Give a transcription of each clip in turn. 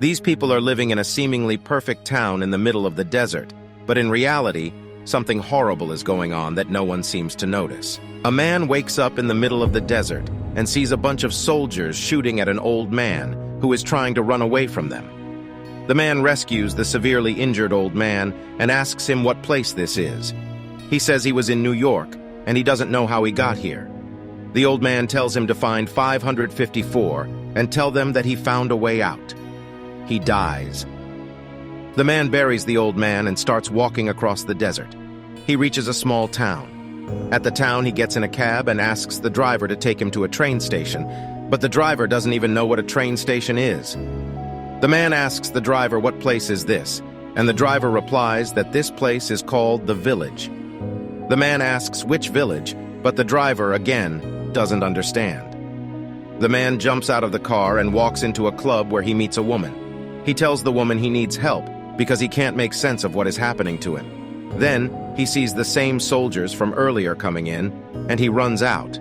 These people are living in a seemingly perfect town in the middle of the desert, but in reality, something horrible is going on that no one seems to notice. A man wakes up in the middle of the desert and sees a bunch of soldiers shooting at an old man who is trying to run away from them. The man rescues the severely injured old man and asks him what place this is. He says he was in New York, and he doesn't know how he got here. The old man tells him to find 554 and tell them that he found a way out. He dies. The man buries the old man and starts walking across the desert. He reaches a small town. At the town, he gets in a cab and asks the driver to take him to a train station, but the driver doesn't even know what a train station is. The man asks the driver what place is this, and the driver replies that this place is called the village. The man asks which village, but the driver, again, doesn't understand. The man jumps out of the car and walks into a club where he meets a woman. He tells the woman he needs help because he can't make sense of what is happening to him. Then, he sees the same soldiers from earlier coming in, and he runs out.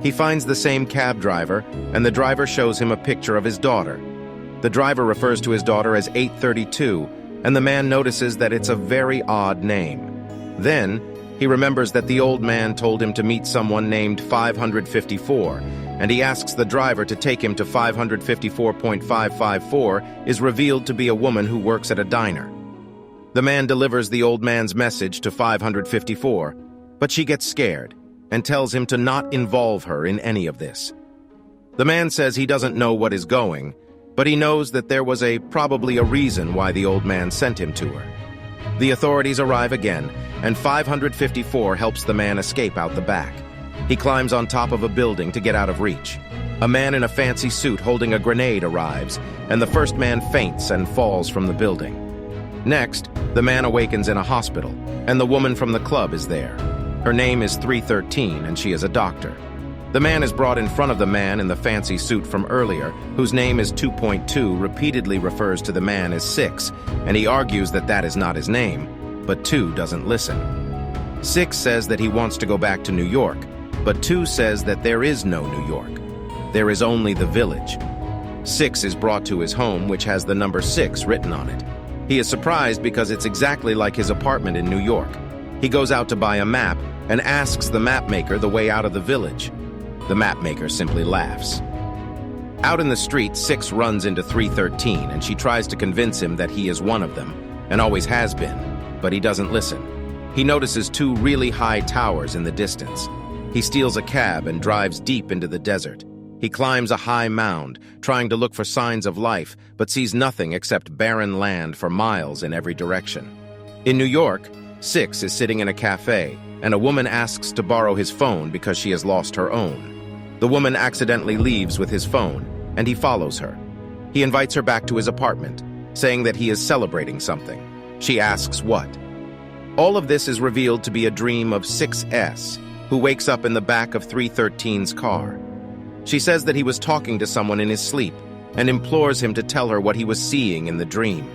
He finds the same cab driver, and the driver shows him a picture of his daughter. The driver refers to his daughter as 832, and the man notices that it's a very odd name. Then, he remembers that the old man told him to meet someone named 554, and he asks the driver to take him to 554.554 is revealed to be a woman who works at a diner. The man delivers the old man's message to 554, but she gets scared and tells him to not involve her in any of this. The man says he doesn't know what is going, but he knows that there was probably a reason why the old man sent him to her. The authorities arrive again, and 554 helps the man escape out the back. He climbs on top of a building to get out of reach. A man in a fancy suit holding a grenade arrives, and the first man faints and falls from the building. Next, the man awakens in a hospital, and the woman from the club is there. Her name is 313, and she is a doctor. The man is brought in front of the man in the fancy suit from earlier, whose name is 2.2, repeatedly refers to the man as 6, and he argues that that is not his name, but 2 doesn't listen. 6 says that he wants to go back to New York, but 2 says that there is no New York. There is only the village. 6 is brought to his home, which has the number 6 written on it. He is surprised because it's exactly like his apartment in New York. He goes out to buy a map and asks the map maker the way out of the village. The map maker simply laughs. Out in the street, 6 runs into 313, and she tries to convince him that he is one of them, and always has been, but he doesn't listen. He notices 2 really high towers in the distance. He steals a cab and drives deep into the desert. He climbs a high mound, trying to look for signs of life, but sees nothing except barren land for miles in every direction. In New York, 6 is sitting in a cafe, and a woman asks to borrow his phone because she has lost her own. The woman accidentally leaves with his phone, and he follows her. He invites her back to his apartment, saying that he is celebrating something. She asks what. All of this is revealed to be a dream of 6S, who wakes up in the back of 313's car. She says that he was talking to someone in his sleep and implores him to tell her what he was seeing in the dream.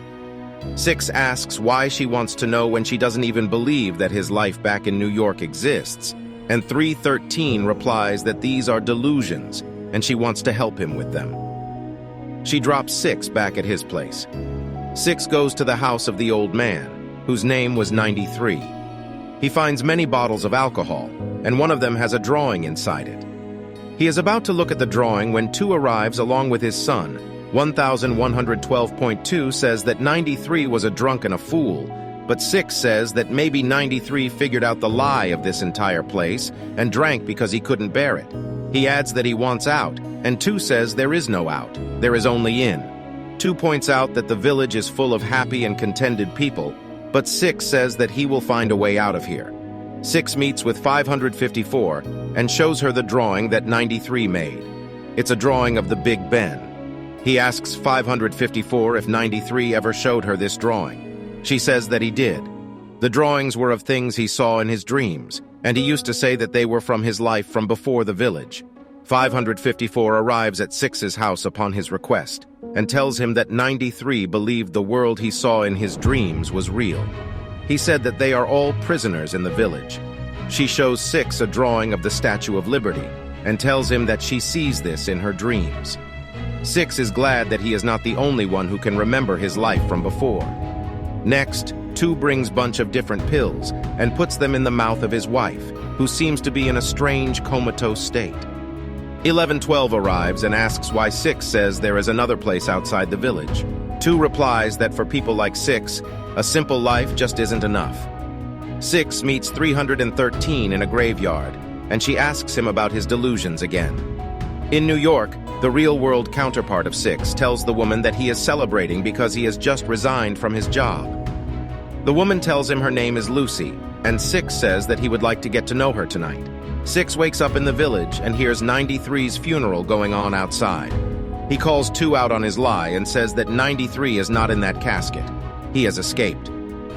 6 asks why she wants to know when she doesn't even believe that his life back in New York exists, and 313 replies that these are delusions and she wants to help him with them. She drops 6 back at his place. 6 goes to the house of the old man, whose name was 93. He finds many bottles of alcohol, and one of them has a drawing inside it. He is about to look at the drawing when 2 arrives along with his son. 1112.2 says that 93 was a drunk and a fool, but 6 says that maybe 93 figured out the lie of this entire place and drank because he couldn't bear it. He adds that he wants out, and 2 says there is no out, there is only in. 2 points out that the village is full of happy and contented people, but 6 says that he will find a way out of here. 6 meets with 554 and shows her the drawing that 93 made. It's a drawing of the Big Ben. He asks 554 if 93 ever showed her this drawing. She says that he did. The drawings were of things he saw in his dreams, and he used to say that they were from his life from before the village. 554 arrives at 6's house upon his request and tells him that 93 believed the world he saw in his dreams was real. He said that they are all prisoners in the village. She shows 6 a drawing of the Statue of Liberty and tells him that she sees this in her dreams. 6 is glad that he is not the only one who can remember his life from before. Next, 2 brings bunch of different pills and puts them in the mouth of his wife, who seems to be in a strange comatose state. 1112 arrives and asks why 6 says there is another place outside the village. 2 replies that for people like 6, a simple life just isn't enough. 6 meets 313 in a graveyard, and she asks him about his delusions again. In New York, the real-world counterpart of 6 tells the woman that he is celebrating because he has just resigned from his job. The woman tells him her name is Lucy, and 6 says that he would like to get to know her tonight. 6 wakes up in the village and hears 93's funeral going on outside. He calls 2 out on his lie and says that 93 is not in that casket. He has escaped.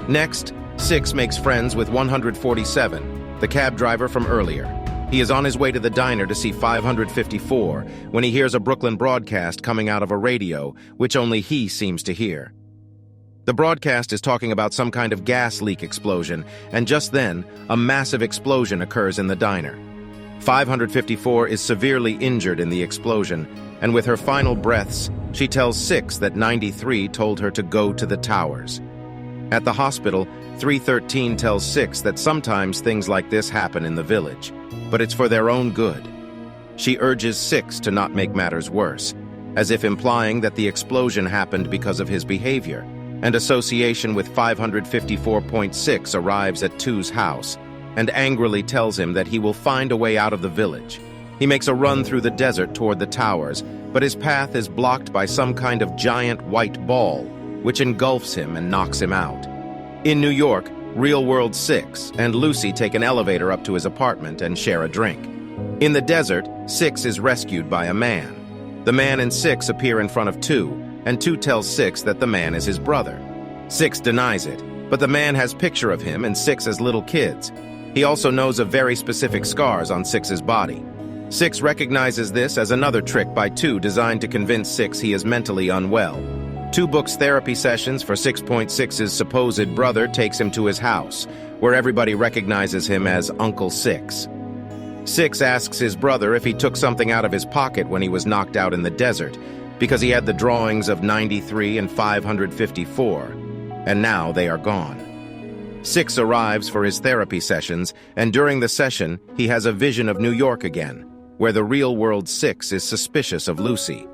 Next, 6 makes friends with 147, the cab driver from earlier. He is on his way to the diner to see 554 when he hears a Brooklyn broadcast coming out of a radio, which only he seems to hear. The broadcast is talking about some kind of gas leak explosion, and just then, a massive explosion occurs in the diner. 554 is severely injured in the explosion, and with her final breaths, she tells 6 that 93 told her to go to the towers. At the hospital, 313 tells 6 that sometimes things like this happen in the village, but it's for their own good. She urges 6 to not make matters worse, as if implying that the explosion happened because of his behavior, and association with 554.6 arrives at 2's house and angrily tells him that he will find a way out of the village. He makes a run through the desert toward the towers, but his path is blocked by some kind of giant white ball, which engulfs him and knocks him out. In New York, Real-World 6 and Lucy take an elevator up to his apartment and share a drink. In the desert, 6 is rescued by a man. The man and 6 appear in front of 2, and 2 tells 6 that the man is his brother. 6 denies it, but the man has picture of him and 6 as little kids. He also knows of very specific scars on 6's body. 6 recognizes this as another trick by 2 designed to convince 6 he is mentally unwell. 2 books therapy sessions for 6.6's supposed brother takes him to his house, where everybody recognizes him as Uncle 6. 6 asks his brother if he took something out of his pocket when he was knocked out in the desert, because he had the drawings of 93 and 554, and now they are gone. 6 arrives for his therapy sessions, and during the session, he has a vision of New York again, where the real-world 6 is suspicious of Lucy,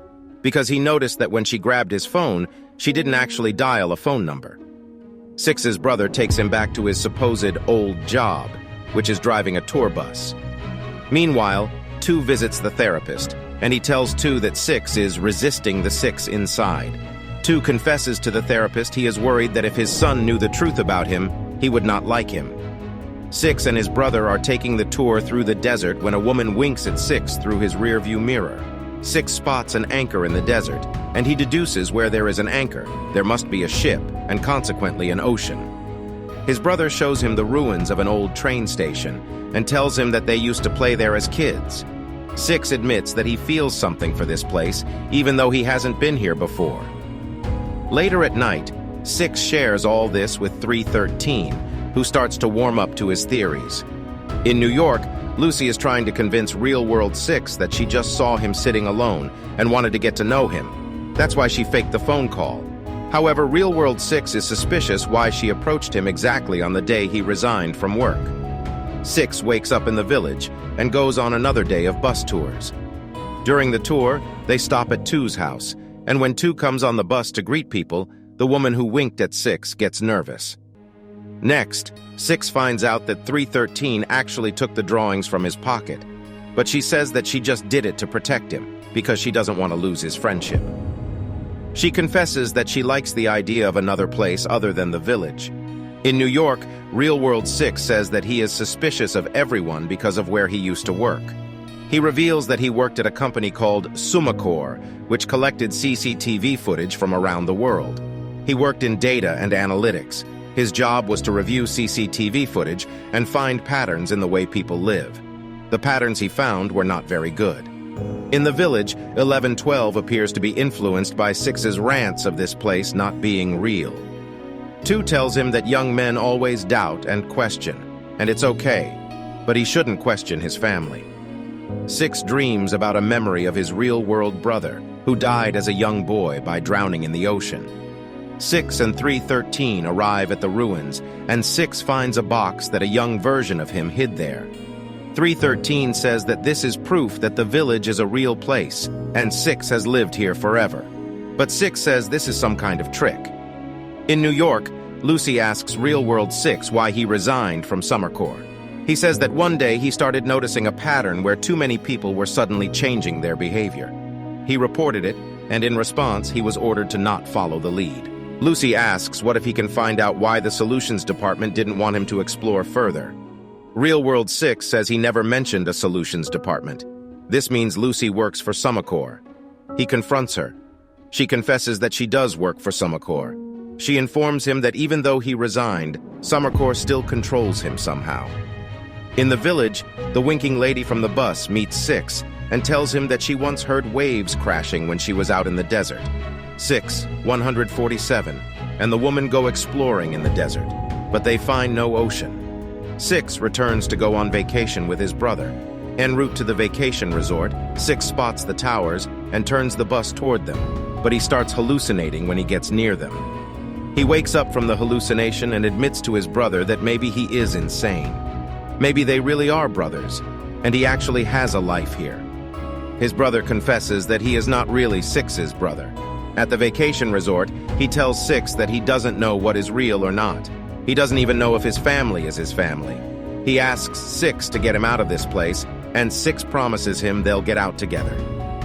because he noticed that when she grabbed his phone, she didn't actually dial a phone number. 6's brother takes him back to his supposed old job, which is driving a tour bus. Meanwhile, 2 visits the therapist, and he tells 2 that 6 is resisting the 6 inside. 2 confesses to the therapist he is worried that if his son knew the truth about him, he would not like him. 6 and his brother are taking the tour through the desert when a woman winks at 6 through his rearview mirror. 6 spots an anchor in the desert, and he deduces where there is an anchor, there must be a ship, and consequently an ocean. His brother shows him the ruins of an old train station and tells him that they used to play there as kids. 6 admits that he feels something for this place, even though he hasn't been here before. Later at night, 6 shares all this with 313, who starts to warm up to his theories. In New York, Lucy is trying to convince Real-World 6 that she just saw him sitting alone and wanted to get to know him. That's why she faked the phone call. However, Real-World 6 is suspicious why she approached him exactly on the day he resigned from work. 6 wakes up in the village and goes on another day of bus tours. During the tour, they stop at 2's house, and when 2 comes on the bus to greet people, the woman who winked at 6 gets nervous. Next, 6 finds out that 313 actually took the drawings from his pocket, but she says that she just did it to protect him because she doesn't want to lose his friendship. She confesses that she likes the idea of another place other than the village. In New York, Real-World 6 says that he is suspicious of everyone because of where he used to work. He reveals that he worked at a company called Sumacor, which collected CCTV footage from around the world. He worked in data and analytics. His job was to review CCTV footage and find patterns in the way people live. The patterns he found were not very good. In the village, 1112 appears to be influenced by 6's rants of this place not being real. 2 tells him that young men always doubt and question, and it's okay, but he shouldn't question his family. 6 dreams about a memory of his real-world brother, who died as a young boy by drowning in the ocean. 6 and 313 arrive at the ruins, and 6 finds a box that a young version of him hid there. 313 says that this is proof that the village is a real place, and 6 has lived here forever. But 6 says this is some kind of trick. In New York, Lucy asks Real-World 6 why he resigned from Summer Corps. He says that one day he started noticing a pattern where too many people were suddenly changing their behavior. He reported it, and in response, he was ordered to not follow the lead. Lucy asks what if he can find out why the Solutions Department didn't want him to explore further. Real-World 6 says he never mentioned a Solutions Department. This means Lucy works for Summer Corps. He confronts her. She confesses that she does work for Summer Corps. She informs him that even though he resigned, Summer Corps still controls him somehow. In the village, the winking lady from the bus meets 6 and tells him that she once heard waves crashing when she was out in the desert. 6, 147, and the woman go exploring in the desert, but they find no ocean. 6 returns to go on vacation with his brother. En route to the vacation resort, 6 spots the towers and turns the bus toward them, but he starts hallucinating when he gets near them. He wakes up from the hallucination and admits to his brother that maybe he is insane. Maybe they really are brothers, and he actually has a life here. His brother confesses that he is not really 6's brother. At the vacation resort, he tells 6 that he doesn't know what is real or not. He doesn't even know if his family is his family. He asks 6 to get him out of this place, and 6 promises him they'll get out together.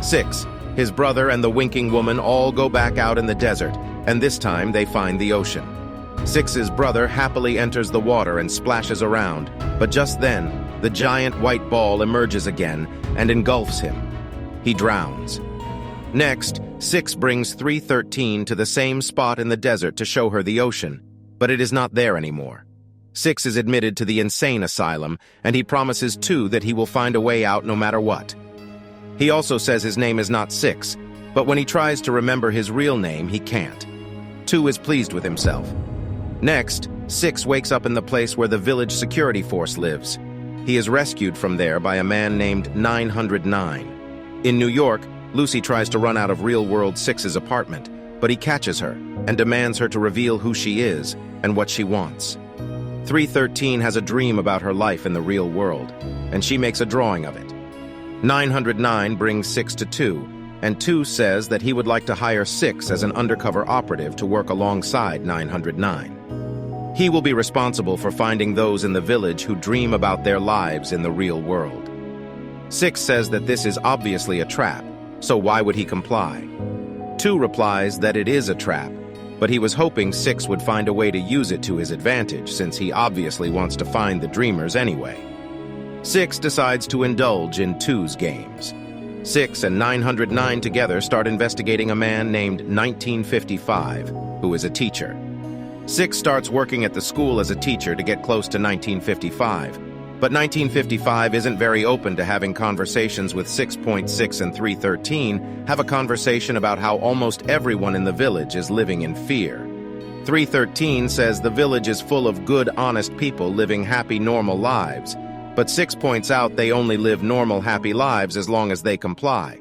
6, his brother and the winking woman all go back out in the desert, and this time they find the ocean. 6's brother happily enters the water and splashes around, but just then, the giant white ball emerges again and engulfs him. He drowns. Next, 6 brings 313 to the same spot in the desert to show her the ocean, but it is not there anymore. 6 is admitted to the insane asylum, and he promises 2 that he will find a way out no matter what. He also says his name is not 6, but when he tries to remember his real name, he can't. 2 is pleased with himself. Next, 6 wakes up in the place where the village security force lives. He is rescued from there by a man named 909. In New York, Lucy tries to run out of Real-World 6's apartment, but he catches her and demands her to reveal who she is and what she wants. 313 has a dream about her life in the real world, and she makes a drawing of it. 909 brings 6 to 2, and 2 says that he would like to hire 6 as an undercover operative to work alongside 909. He will be responsible for finding those in the village who dream about their lives in the real world. 6 says that this is obviously a trap, so why would he comply? 2 replies that it is a trap, but he was hoping 6 would find a way to use it to his advantage since he obviously wants to find the dreamers anyway. 6 decides to indulge in 2's games. 6 and 909 together start investigating a man named 1955, who is a teacher. 6 starts working at the school as a teacher to get close to 1955, but 1955 isn't very open to having conversations with 6.6 and 313 have a conversation about how almost everyone in the village is living in fear. 313 says the village is full of good, honest people living happy, normal lives, but 6 points out they only live normal, happy lives as long as they comply.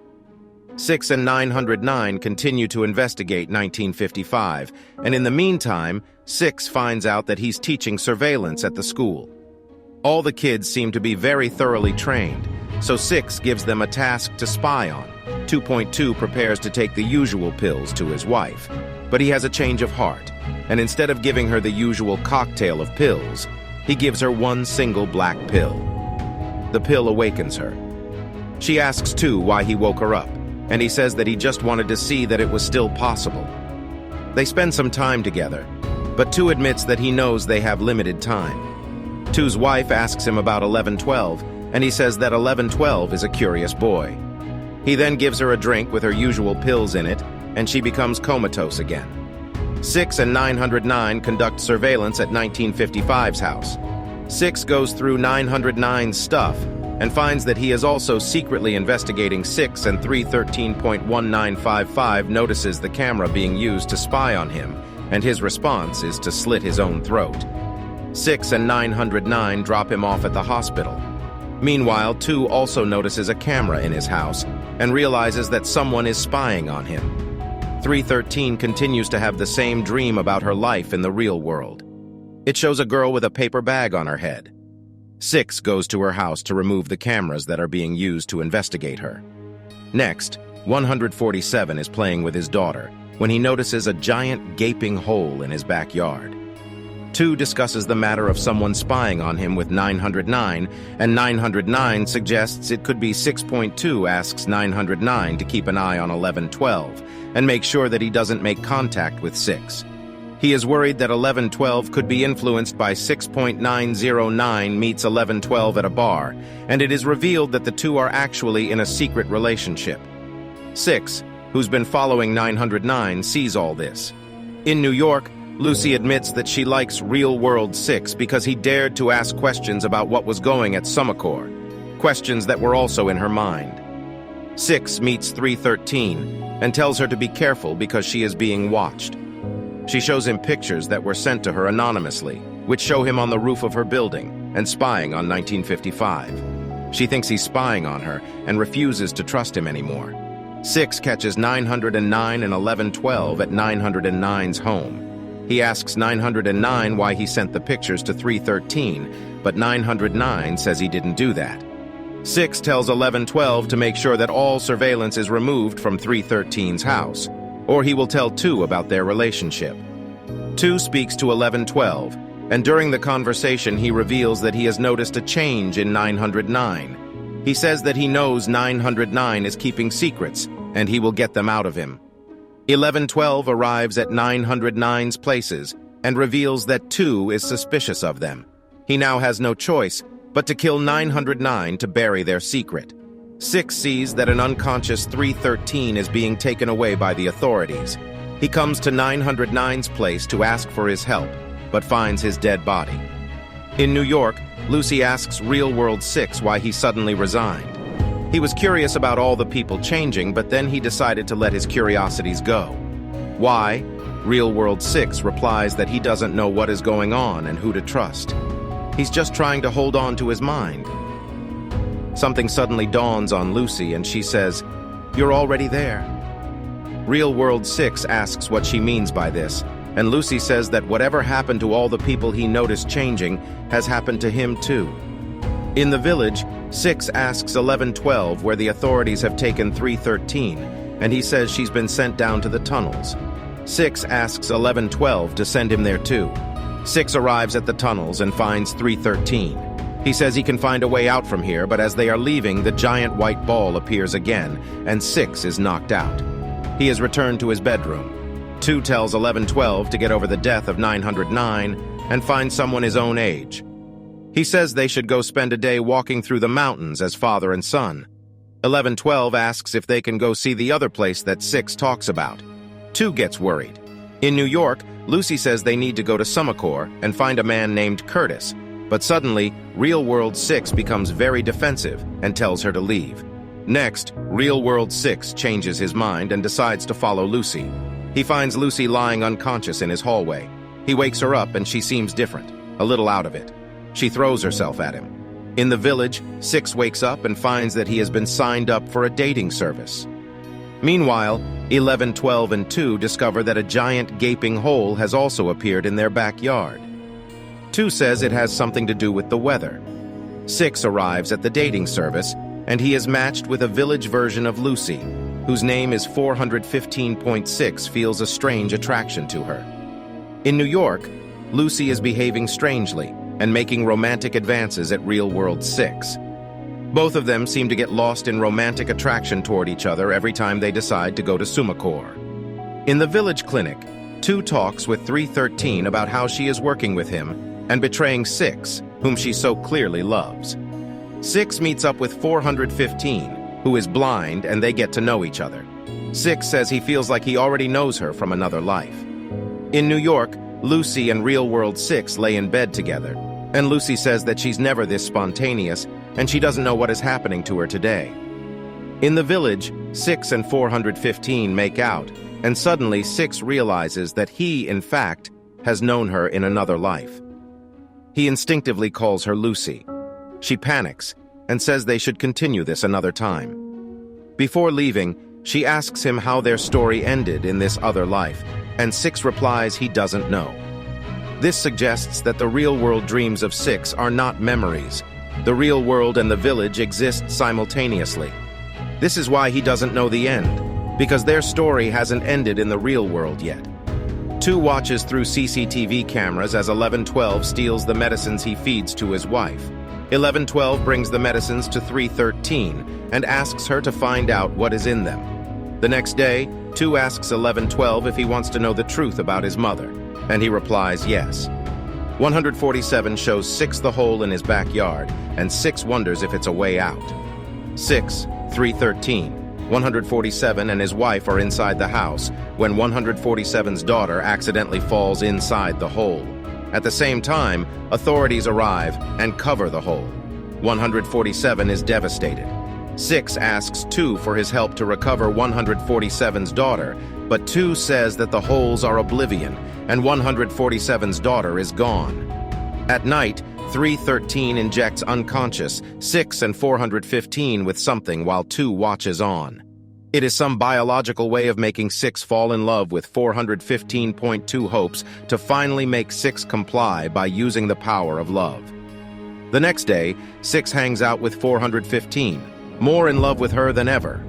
6 and 909 continue to investigate 1955, and in the meantime, 6 finds out that he's teaching surveillance at the school. All the kids seem to be very thoroughly trained, so 6 gives them a task to spy on. 2.2 prepares to take the usual pills to his wife, but he has a change of heart, and instead of giving her the usual cocktail of pills, he gives her one single black pill. The pill awakens her. She asks 2 why he woke her up, and he says that he just wanted to see that it was still possible. They spend some time together, but 2 admits that he knows they have limited time. 2's wife asks him about 1112, and he says that 1112 is a curious boy. He then gives her a drink with her usual pills in it, and she becomes comatose again. 6 and 909 conduct surveillance at 1955's house. 6 goes through 909's stuff and finds that he is also secretly investigating 6, and 313.1955 notices the camera being used to spy on him, and his response is to slit his own throat. 6 and 909 drop him off at the hospital. Meanwhile, 2 also notices a camera in his house and realizes that someone is spying on him. 313 continues to have the same dream about her life in the real world. It shows a girl with a paper bag on her head. 6 goes to her house to remove the cameras that are being used to investigate her. Next, 147 is playing with his daughter when he notices a giant gaping hole in his backyard. 2 discusses the matter of someone spying on him with 909, and 909 suggests it could be 6.2 asks 909 to keep an eye on 1112 and make sure that he doesn't make contact with 6. He is worried that 1112 could be influenced by 6.909 meets 1112 at a bar, and it is revealed that the 2 are actually in a secret relationship. 6, who's been following 909, sees all this. In New York, Lucy admits that she likes Real World 6 because he dared to ask questions about what was going at Summercore, questions that were also in her mind. 6 meets 313 and tells her to be careful because she is being watched. She shows him pictures that were sent to her anonymously, which show him on the roof of her building and spying on 1955. She thinks he's spying on her and refuses to trust him anymore. 6 catches 909 and 1112 at 909's home. He asks 909 why he sent the pictures to 313, but 909 says he didn't do that. 6 tells 1112 to make sure that all surveillance is removed from 313's house, or he will tell 2 about their relationship. 2 speaks to 1112, and during the conversation he reveals that he has noticed a change in 909. He says that he knows 909 is keeping secrets, and he will get them out of him. 1112 arrives at 909's places and reveals that 2 is suspicious of them. He now has no choice but to kill 909 to bury their secret. 6 sees that an unconscious 313 is being taken away by the authorities. He comes to 909's place to ask for his help, but finds his dead body. In New York, Lucy asks Real World 6 why he suddenly resigned. He was curious about all the people changing, but then he decided to let his curiosities go. Why? Real World 6 replies that he doesn't know what is going on and who to trust. He's just trying to hold on to his mind. Something suddenly dawns on Lucy and she says, "You're already there." Real World 6 asks what she means by this, and Lucy says that whatever happened to all the people he noticed changing has happened to him too. In the village, 6 asks 1112 where the authorities have taken 313, and he says she's been sent down to the tunnels. 6 asks 1112 to send him there too. 6 arrives at the tunnels and finds 313. He says he can find a way out from here, but as they are leaving, the giant white ball appears again, and 6 is knocked out. He has returned to his bedroom. 2 tells 1112 to get over the death of 909 and find someone his own age. He says they should go spend a day walking through the mountains as father and son. 1112 asks if they can go see the other place that 6 talks about. 2 gets worried. In New York, Lucy says they need to go to Summercore and find a man named Curtis, but suddenly, Real World 6 becomes very defensive and tells her to leave. Next, Real World 6 changes his mind and decides to follow Lucy. He finds Lucy lying unconscious in his hallway. He wakes her up and she seems different, a little out of it. She throws herself at him. In the village, 6 wakes up and finds that he has been signed up for a dating service. Meanwhile, 1112 and 2 discover that a giant gaping hole has also appeared in their backyard. 2 says it has something to do with the weather. 6 arrives at the dating service, and he is matched with a village version of Lucy, whose name is 415.6 feels a strange attraction to her. In New York, Lucy is behaving strangely and making romantic advances at Real World 6. Both of them seem to get lost in romantic attraction toward each other every time they decide to go to Summercore. In the village clinic, 2 talks with 313 about how she is working with him and betraying 6, whom she so clearly loves. 6 meets up with 415, who is blind, and they get to know each other. 6 says he feels like he already knows her from another life. In New York, Lucy and Real World 6 lay in bed together, and Lucy says that she's never this spontaneous, and she doesn't know what is happening to her today. In the village, 6 and 415 make out, and suddenly 6 realizes that he, in fact, has known her in another life. He instinctively calls her Lucy. She panics, and says they should continue this another time. Before leaving, she asks him how their story ended in this other life, and Six replies he doesn't know. This suggests that the real-world dreams of Six are not memories. The real world and the village exist simultaneously. This is why he doesn't know the end, because their story hasn't ended in the real world yet. 2 watches through CCTV cameras as 1112 steals the medicines he feeds to his wife. 1112 brings the medicines to 313 and asks her to find out what is in them. The next day, 2 asks 1112 if he wants to know the truth about his mother, and he replies yes. 147 shows 6 the hole in his backyard, and 6 wonders if it's a way out. 6, 313. 147 and his wife are inside the house when 147's daughter accidentally falls inside the hole. At the same time, authorities arrive and cover the hole. 147 is devastated. 6 asks 2 for his help to recover 147's daughter, but 2 says that the holes are oblivion and 147's daughter is gone. At night, 313 injects unconscious 6 and 415 with something while 2 watches on. It is some biological way of making 6 fall in love with 415.2 hopes to finally make 6 comply by using the power of love. The next day, 6 hangs out with 415, more in love with her than ever.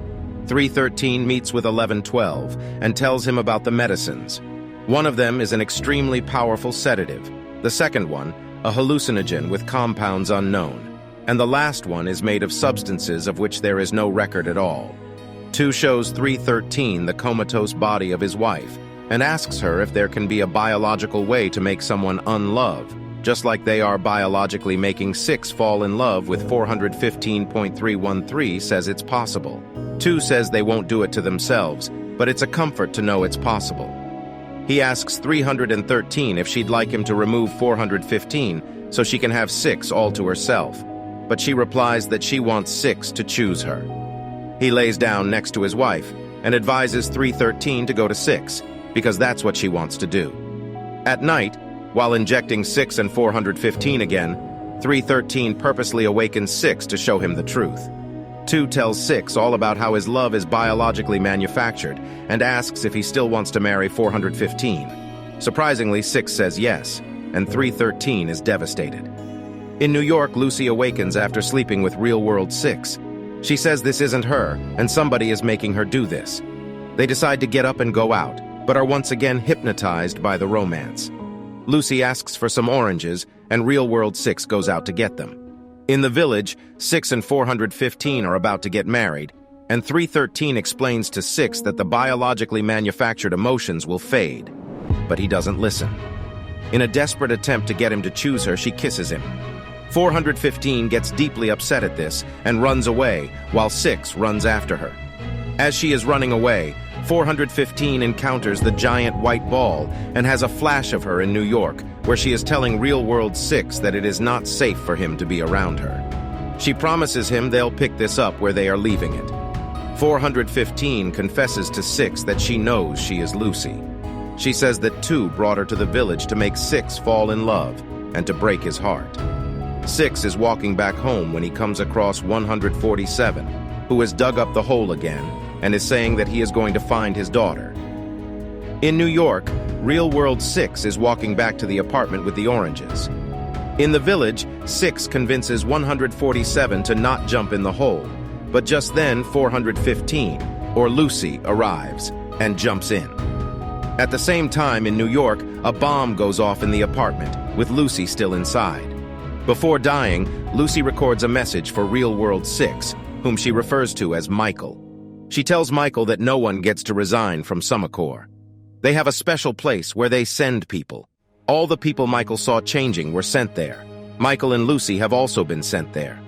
313 meets with 1112 and tells him about the medicines. One of them is an extremely powerful sedative. The second one, a hallucinogen with compounds unknown. And the last one is made of substances of which there is no record at all. 2 shows 313 the comatose body of his wife and asks her if there can be a biological way to make someone unlove, just like they are biologically making 6 fall in love with 415.313 says it's possible. 2 says they won't do it to themselves, but it's a comfort to know it's possible. He asks 313 if she'd like him to remove 415 so she can have 6 all to herself, but she replies that she wants 6 to choose her. He lays down next to his wife and advises 313 to go to 6, because that's what she wants to do. At night, while injecting 6 and 415 again, 313 purposely awakens 6 to show him the truth. 2 tells 6 all about how his love is biologically manufactured and asks if he still wants to marry 415. Surprisingly, 6 says yes, and 313 is devastated. In New York, Lucy awakens after sleeping with real-world 6. She says this isn't her, and somebody is making her do this. They decide to get up and go out, but are once again hypnotized by the romance. Lucy asks for some oranges, and real-world 6 goes out to get them. In the village, 6 and 415 are about to get married, and 313 explains to 6 that the biologically manufactured emotions will fade. But he doesn't listen. In a desperate attempt to get him to choose her, she kisses him. 415 gets deeply upset at this and runs away, while 6 runs after her. As she is running away, 415 encounters the giant white ball and has a flash of her in New York, where she is telling real-world 6 that it is not safe for him to be around her. She promises him they'll pick this up where they are leaving it. 415 confesses to 6 that she knows she is Lucy. She says that 2 brought her to the village to make 6 fall in love and to break his heart. 6 is walking back home when he comes across 147, who has dug up the hole again and is saying that he is going to find his daughter. In New York, real-world 6 is walking back to the apartment with the oranges. In the village, 6 convinces 147 to not jump in the hole, but just then 415, or Lucy, arrives and jumps in. At the same time in New York, a bomb goes off in the apartment, with Lucy still inside. Before dying, Lucy records a message for real-world 6, whom she refers to as Michael. She tells Michael that no one gets to resign from Summercore. They have a special place where they send people. All the people Michael saw changing were sent there. Michael and Lucy have also been sent there.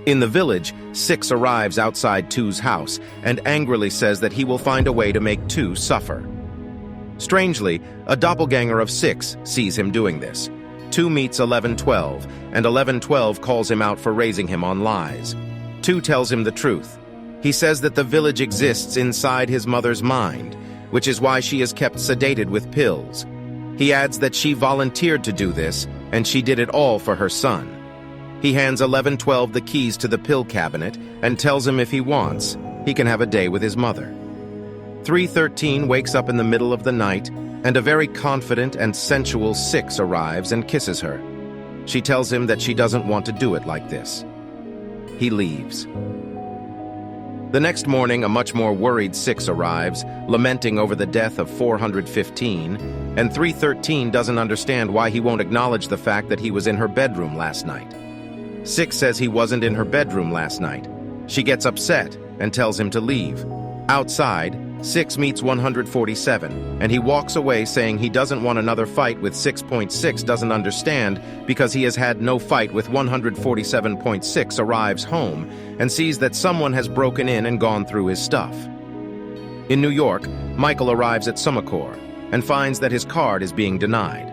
In the village, 6 arrives outside 2's house and angrily says that he will find a way to make 2 suffer. Strangely, a doppelganger of 6 sees him doing this. 2 meets 1112, and 1112 calls him out for raising him on lies. 2 tells him the truth. He says that the village exists inside his mother's mind, which is why she is kept sedated with pills. He adds that she volunteered to do this, and she did it all for her son. He hands 1112 the keys to the pill cabinet and tells him if he wants, he can have a day with his mother. 313 wakes up in the middle of the night, and a very confident and sensual 6 arrives and kisses her. She tells him that she doesn't want to do it like this. He leaves. The next morning, a much more worried 6 arrives, lamenting over the death of 415, and 313 doesn't understand why he won't acknowledge the fact that he was in her bedroom last night. 6 says he wasn't in her bedroom last night. She gets upset and tells him to leave. Outside, 6 meets 147, and he walks away saying he doesn't want another fight with 6.6 doesn't understand because he has had no fight with 147.6 arrives home and sees that someone has broken in and gone through his stuff. In New York, Michael arrives at Summercore and finds that his card is being denied.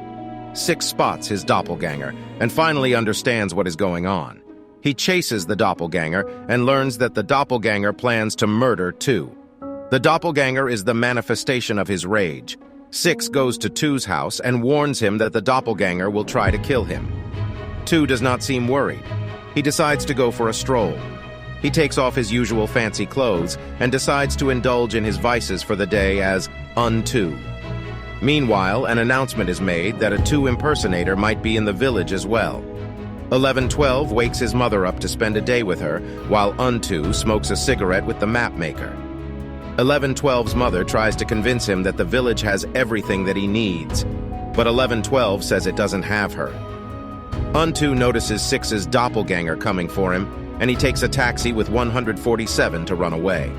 6 spots his doppelganger and finally understands what is going on. He chases the doppelganger and learns that the doppelganger plans to murder 2. The doppelganger is the manifestation of his rage. 6 goes to 2's house and warns him that the doppelganger will try to kill him. 2 does not seem worried. He decides to go for a stroll. He takes off his usual fancy clothes and decides to indulge in his vices for the day as Un-2. Meanwhile, an announcement is made that a 2 impersonator might be in the village as well. 1112 wakes his mother up to spend a day with her, while Un-2 smokes a cigarette with the map maker. 1112's mother tries to convince him that the village has everything that he needs, but 1112 says it doesn't have her. Un-2 notices 6's doppelganger coming for him, and he takes a taxi with 147 to run away.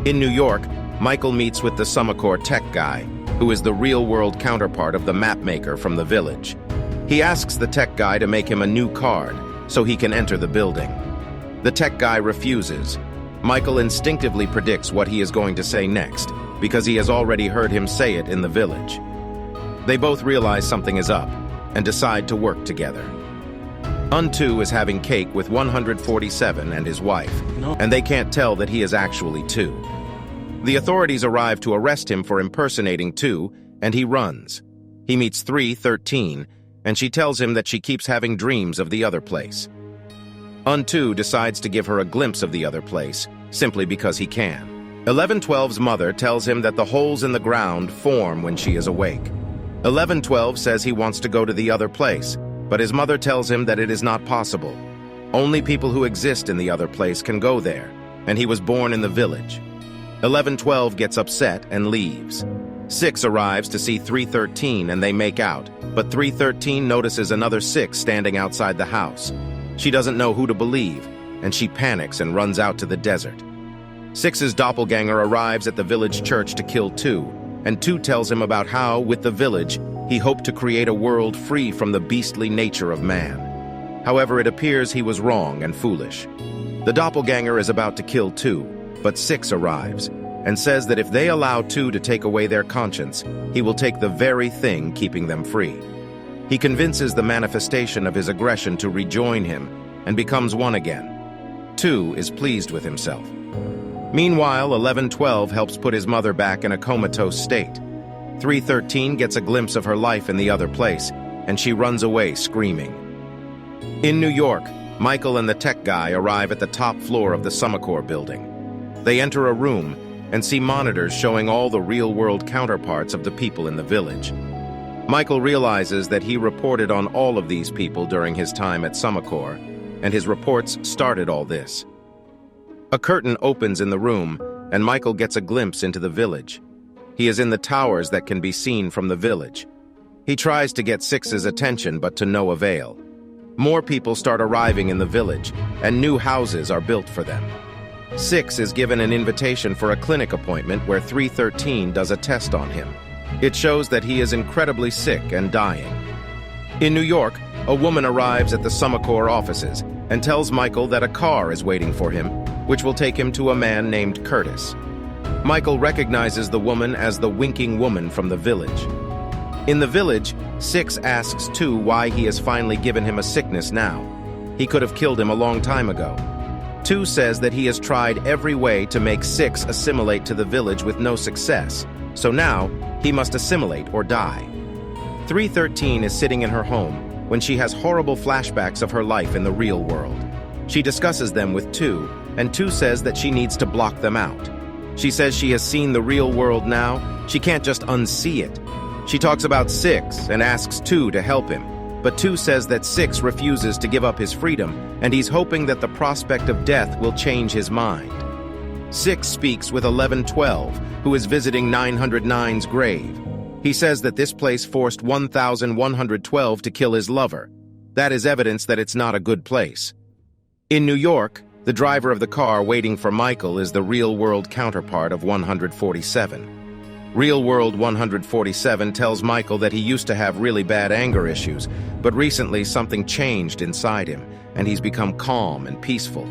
In New York, Michael meets with the Summercore tech guy, who is the real-world counterpart of the map maker from the village. He asks the tech guy to make him a new card so he can enter the building. The tech guy refuses. Michael instinctively predicts what he is going to say next, because he has already heard him say it in the village. They both realize something is up, and decide to work together. Un-2 is having cake with 147 and his wife, and they can't tell that he is actually 2. The authorities arrive to arrest him for impersonating 2, and he runs. He meets 313, and she tells him that she keeps having dreams of the other place. Un-2 decides to give her a glimpse of the other place, simply because he can. 1112's mother tells him that the holes in the ground form when she is awake. 1112 says he wants to go to the other place, but his mother tells him that it is not possible. Only people who exist in the other place can go there, and he was born in the village. 1112 gets upset and leaves. 6 arrives to see 313 and they make out, but 313 notices another 6 standing outside the house. She doesn't know who to believe, and she panics and runs out to the desert. 6's doppelganger arrives at the village church to kill 2, and 2 tells him about how, with the village, he hoped to create a world free from the beastly nature of man. However, it appears he was wrong and foolish. The doppelganger is about to kill 2, but 6 arrives, and says that if they allow 2 to take away their conscience, he will take the very thing keeping them free. He convinces the manifestation of his aggression to rejoin him and becomes one again. 2 is pleased with himself. Meanwhile, 1112 helps put his mother back in a comatose state. 313 gets a glimpse of her life in the other place, and she runs away screaming. In New York, Michael and the tech guy arrive at the top floor of the Summercore building. They enter a room and see monitors showing all the real-world counterparts of the people in the village. Michael realizes that he reported on all of these people during his time at Summercore, and his reports started all this. A curtain opens in the room, and Michael gets a glimpse into the village. He is in the towers that can be seen from the village. He tries to get 6's attention, but to no avail. More people start arriving in the village, and new houses are built for them. 6 is given an invitation for a clinic appointment where 313 does a test on him. It shows that he is incredibly sick and dying. In New York, a woman arrives at the Summercore offices and tells Michael that a car is waiting for him, which will take him to a man named Curtis. Michael recognizes the woman as the winking woman from the village. In the village, 6 asks 2 why he has finally given him a sickness now. He could have killed him a long time ago. 2 says that he has tried every way to make 6 assimilate to the village with no success, so now he must assimilate or die. 313 is sitting in her home, when she has horrible flashbacks of her life in the real world. She discusses them with 2, and 2 says that she needs to block them out. She says she has seen the real world now, she can't just unsee it. She talks about 6 and asks 2 to help him, but 2 says that 6 refuses to give up his freedom, and he's hoping that the prospect of death will change his mind. 6 speaks with 1112, who is visiting 909's grave. He says that this place forced 1112 to kill his lover. That is evidence that it's not a good place. In New York, the driver of the car waiting for Michael is the real-world counterpart of 147. Real-world 147 tells Michael that he used to have really bad anger issues, but recently something changed inside him, and he's become calm and peaceful.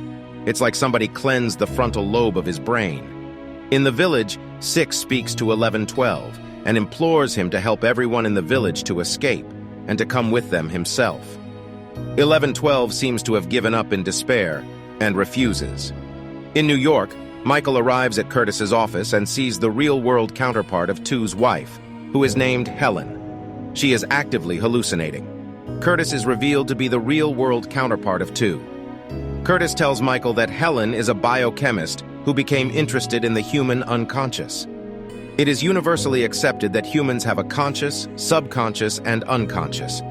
It's like somebody cleansed the frontal lobe of his brain. In the village, 6 speaks to 1112 and implores him to help everyone in the village to escape and to come with them himself. 1112 seems to have given up in despair and refuses. In New York, Michael arrives at Curtis's office and sees the real-world counterpart of 2's wife, who is named Helen. She is actively hallucinating. Curtis is revealed to be the real-world counterpart of 2. Curtis tells Michael that Helen is a biochemist who became interested in the human unconscious. It is universally accepted that humans have a conscious, subconscious, and unconscious.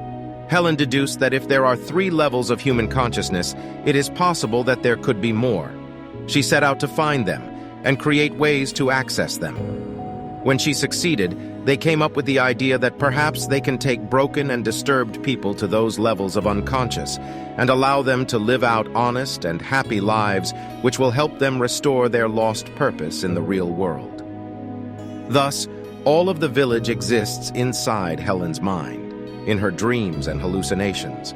Helen deduced that if there are 3 levels of human consciousness, it is possible that there could be more. She set out to find them and create ways to access them. When she succeeded, they came up with the idea that perhaps they can take broken and disturbed people to those levels of unconscious and allow them to live out honest and happy lives which will help them restore their lost purpose in the real world. Thus, all of the village exists inside Helen's mind, in her dreams and hallucinations.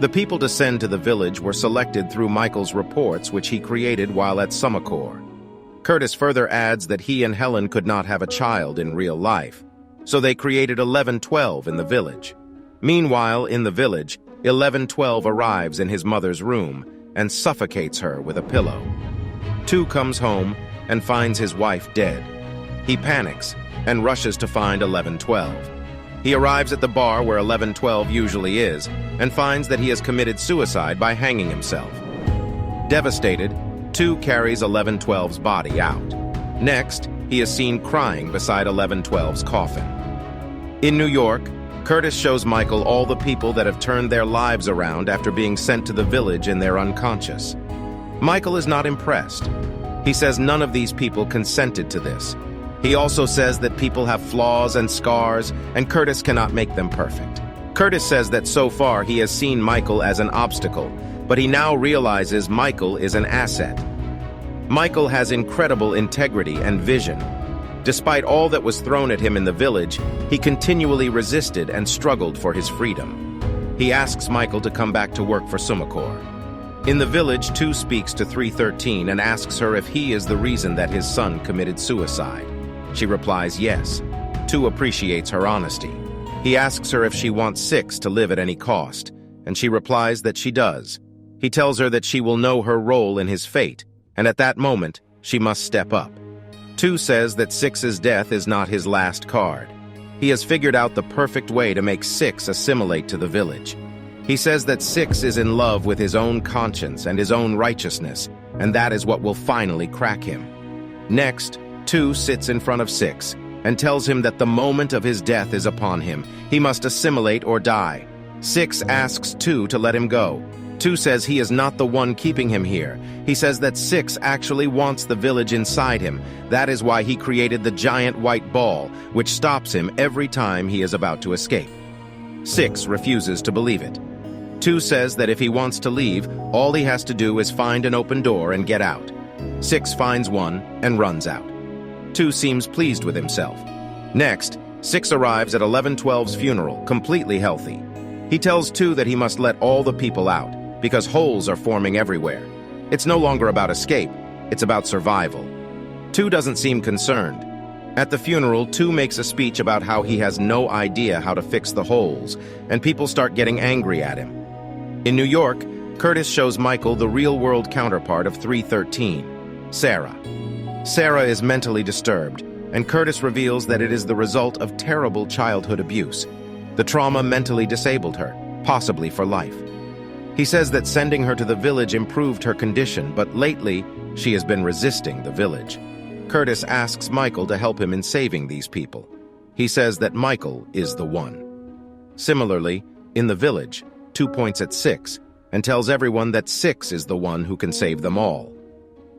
The people to send to the village were selected through Michael's reports, which he created while at Summercore. Curtis further adds that he and Helen could not have a child in real life, so they created 1112 in the village. Meanwhile, in the village, 1112 arrives in his mother's room and suffocates her with a pillow. 2 comes home and finds his wife dead. He panics and rushes to find 1112. He arrives at the bar where 1112 usually is and finds that he has committed suicide by hanging himself. Devastated, 2 carries 1112's body out. Next, he is seen crying beside 1112's coffin. In New York, Curtis shows Michael all the people that have turned their lives around after being sent to the village in their unconscious. Michael is not impressed. He says none of these people consented to this. He also says that people have flaws and scars, and Curtis cannot make them perfect. Curtis says that so far he has seen Michael as an obstacle, but he now realizes Michael is an asset. Michael has incredible integrity and vision. Despite all that was thrown at him in the village, he continually resisted and struggled for his freedom. He asks Michael to come back to work for Summercore. In the village, 2 speaks to 313 and asks her if he is the reason that his son committed suicide. She replies yes. 2 appreciates her honesty. He asks her if she wants 6 to live at any cost, and she replies that she does. He tells her that she will know her role in his fate, and at that moment, she must step up. 2 says that 6's death is not his last card. He has figured out the perfect way to make 6 assimilate to the village. He says that 6 is in love with his own conscience and his own righteousness, and that is what will finally crack him. Next, 2 sits in front of 6 and tells him that the moment of his death is upon him. He must assimilate or die. 6 asks 2 to let him go. 2 says he is not the one keeping him here. He says that 6 actually wants the village inside him. That is why he created the giant white ball, which stops him every time he is about to escape. 6 refuses to believe it. 2 says that if he wants to leave, all he has to do is find an open door and get out. 6 finds one and runs out. 2 seems pleased with himself. Next, 6 arrives at 1112's funeral, completely healthy. He tells 2 that he must let all the people out, because holes are forming everywhere. It's no longer about escape, it's about survival. 2 doesn't seem concerned. At the funeral, 2 makes a speech about how he has no idea how to fix the holes, and people start getting angry at him. In New York, Curtis shows Michael the real-world counterpart of 313, Sarah. Sarah is mentally disturbed, and Curtis reveals that it is the result of terrible childhood abuse. The trauma mentally disabled her. possibly for life. He says that sending her to the village improved her condition, but lately, she has been resisting the village. Curtis asks Michael to help him in saving these people. He says that Michael is the one. Similarly, in the village, 2 points at 6 and tells everyone that 6 is the one who can save them all.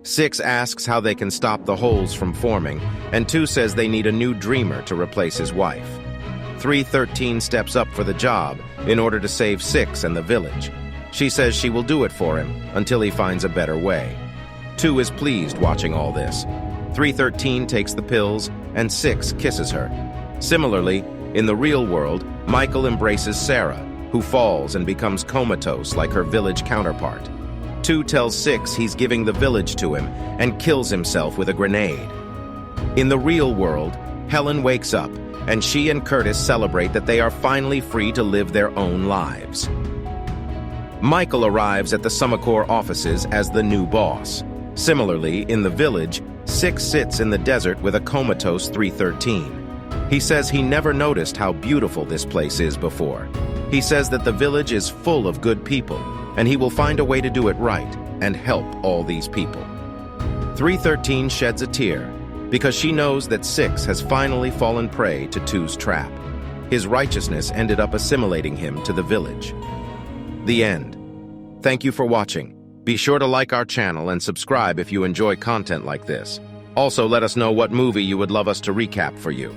6 asks how they can stop the holes from forming, and 2 says they need a new dreamer to replace his wife. 313 steps up for the job in order to save 6 and the village. She says she will do it for him until he finds a better way. 2 is pleased watching all this. 313 takes the pills, and 6 kisses her. Similarly, in the real world, Michael embraces Sarah, who falls and becomes comatose like her village counterpart. 2 tells 6 he's giving the village to him and kills himself with a grenade. In the real world, Helen wakes up, and she and Curtis celebrate that they are finally free to live their own lives. Michael arrives at the Summercore offices as the new boss. Similarly, in the village, 6 sits in the desert with a comatose 313. He says he never noticed how beautiful this place is before. He says that the village is full of good people, and he will find a way to do it right and help all these people. 313 sheds a tear because she knows that 6 has finally fallen prey to 2's trap. His righteousness ended up assimilating him to the village. The end. Thank you for watching. Be sure to like our channel and subscribe if you enjoy content like this. Also, let us know what movie you would love us to recap for you.